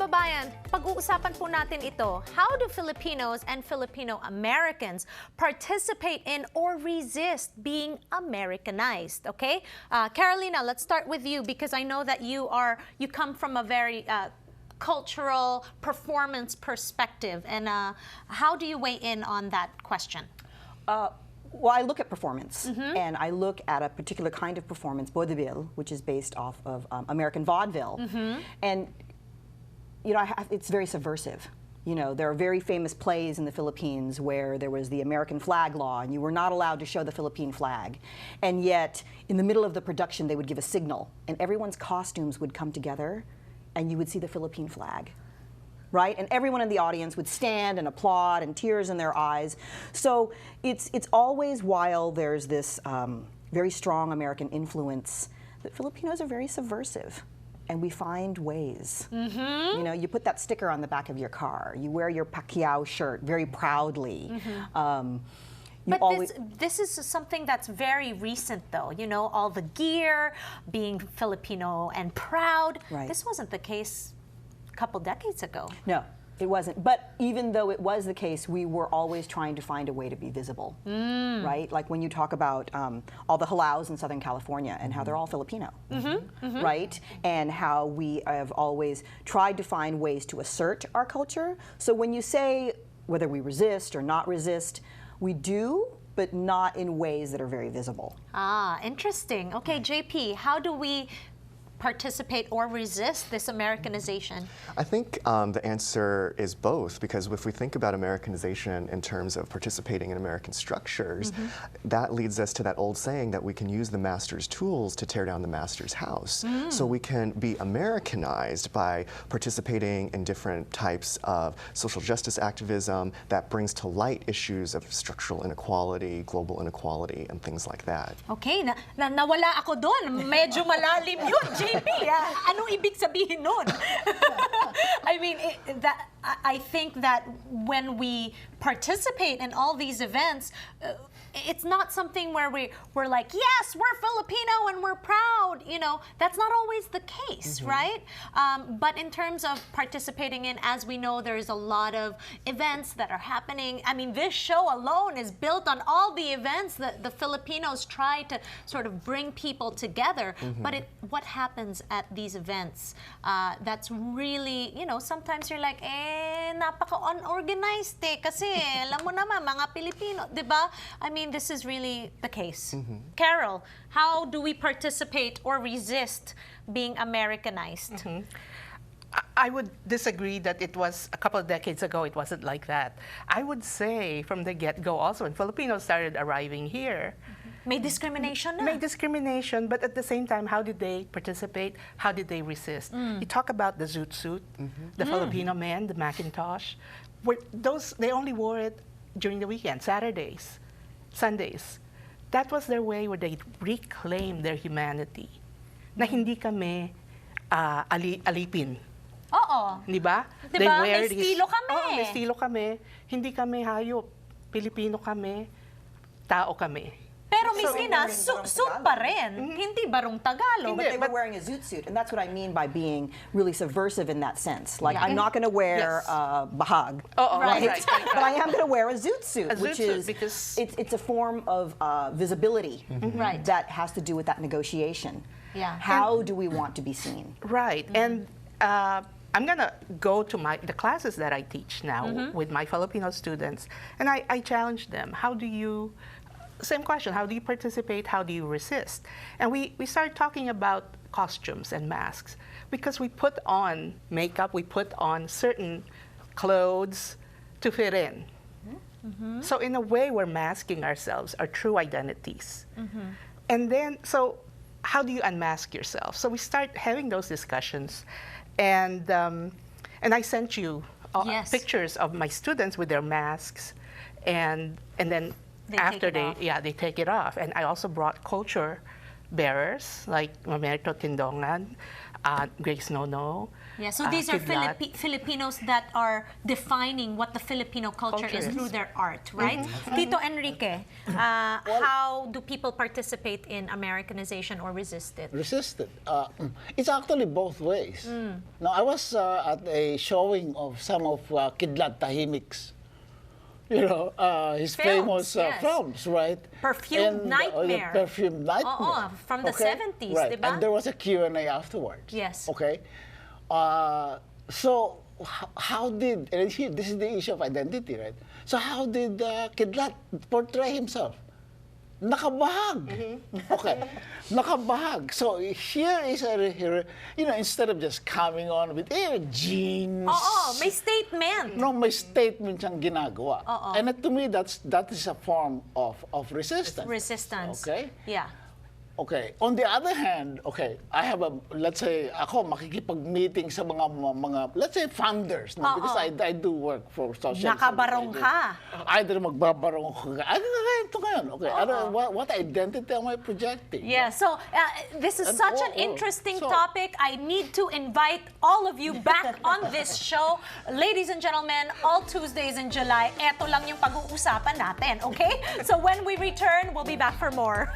kababayan, pag-uusapan po natin ito. How do Filipinos and Filipino Americans participate in or resist being Americanized? Okay, Carolina, let's start with you because I know that you come from a very cultural performance perspective, and how do you weigh in on that question? Well, I look at performance, and I look at a particular kind of performance, vaudeville, which is based off of American vaudeville, and you know, it's very subversive. You know, there are very famous plays in the Philippines where there was the American flag law, and you were not allowed to show the Philippine flag, and yet in the middle of the production they would give a signal, and everyone's costumes would come together, and you would see the Philippine flag. Right? And everyone in the audience would stand and applaud and tears in their eyes. So it's always, while there's this very strong American influence, that Filipinos are very subversive. And we find ways. You know, you put that sticker on the back of your car. You wear your Pacquiao shirt very proudly. But this is something that's very recent, though. You know, all the gear, being Filipino and proud. Right. This wasn't the case couple decades ago. No, it wasn't. But even though it was the case, we were always trying to find a way to be visible, right? Like when you talk about all the halaus in Southern California and how they're all Filipino, right? And how we have always tried to find ways to assert our culture. So when you say whether we resist or not resist, we do, but not in ways that are very visible. Ah, interesting. Okay, JP, how do we participate or resist this Americanization? I think the answer is both, because if we think about Americanization in terms of participating in American structures, that leads us to that old saying that we can use the master's tools to tear down the master's house. So we can be Americanized by participating in different types of social justice activism that brings to light issues of structural inequality, global inequality, and things like that. Okay, nawala ako doon. Medyo malalim yun, JP. Anong ibig sabihin nun? I mean, I think that when we participate in all these events, it's not something where we're like, yes, we're Filipino and we're proud. You know, that's not always the case, right? But in terms of participating in, as we know, there's a lot of events that are happening. I mean, this show alone is built on all the events that the Filipinos try to sort of bring people together. But what happens at these events, that's really, you know, sometimes you're like, napaka-unorganized kasi alam mo naman, mga Pilipino, di ba? I mean, this is really the case. Carol, how do we participate or resist being Americanized? I would disagree that it was a couple of decades ago, it wasn't like that. I would say from the get-go also, when Filipinos started arriving here, may discrimination na. May discrimination, but at the same time, how did they participate? How did they resist? You talk about the zoot suit, the Filipino men, the Macintosh. They only wore it during the weekend, Saturdays, Sundays. That was their way where they reclaimed their humanity. Na hindi kami alipin. Oo. Di ba? Diba? May estilo kami. Oo, may estilo kami. Hindi kami hayop. Pilipino kami. Tao kami. Pero miski na, suit pa rin. Hindi barong Tagalog. But they were wearing a zoot suit, and that's what I mean by being really subversive in that sense. Like, I'm not going to wear bahag, right. But I am going to wear a zoot suit, which is because it's a form of visibility that has to do with that negotiation. How do we want to be seen? Right, and I'm going to go to the classes that I teach now with my Filipino students, and I challenge them. How do you... Same question, how do you participate, how do you resist? And we start talking about costumes and masks because we put on makeup, we put on certain clothes to fit in. So in a way, we're masking ourselves, our true identities. And then, so how do you unmask yourself? So we start having those discussions, and I sent you pictures of my students with their masks, and then they take it off, and I also brought culture bearers like Mamerto Tindongan, Grace Nono. Yeah, so these are Kidlat. Filipinos that are defining what the Filipino culture is through their art, right? Tito Enrique, how do people participate in Americanization or resist it? Resisted. It's actually both ways. Now, I was at a showing of some of Kidlat Tahimik's, his Films, famous yes. films, right? Perfume Nightmare. The Perfume Nightmare. Oo, from the 70s, right. diba? And there was a Q&A afterwards. Yes. Okay? So, how did, and here, this is the issue of identity, right? So how did Kidlat portray himself? Nakabahag. Okay, nakabahag. So here is instead of just coming on with jeans. Oo, may statement. No, may statement siyang ginagawa. And to me, that is a form of resistance. Resistance. Okay? Yeah. Okay. On the other hand, okay, I have let's say, ako makikipag-meeting sa mga let's say, funders, no? Because I do work for social Nakabarong ka. Either magbabarong ako, ito ngayon, okay, what identity am I projecting? Yeah, so this is such an interesting topic. I need to invite all of you back on this show. Ladies and gentlemen, all Tuesdays in July, eto lang yung pag-uusapan natin, okay? So when we return, we'll be back for more.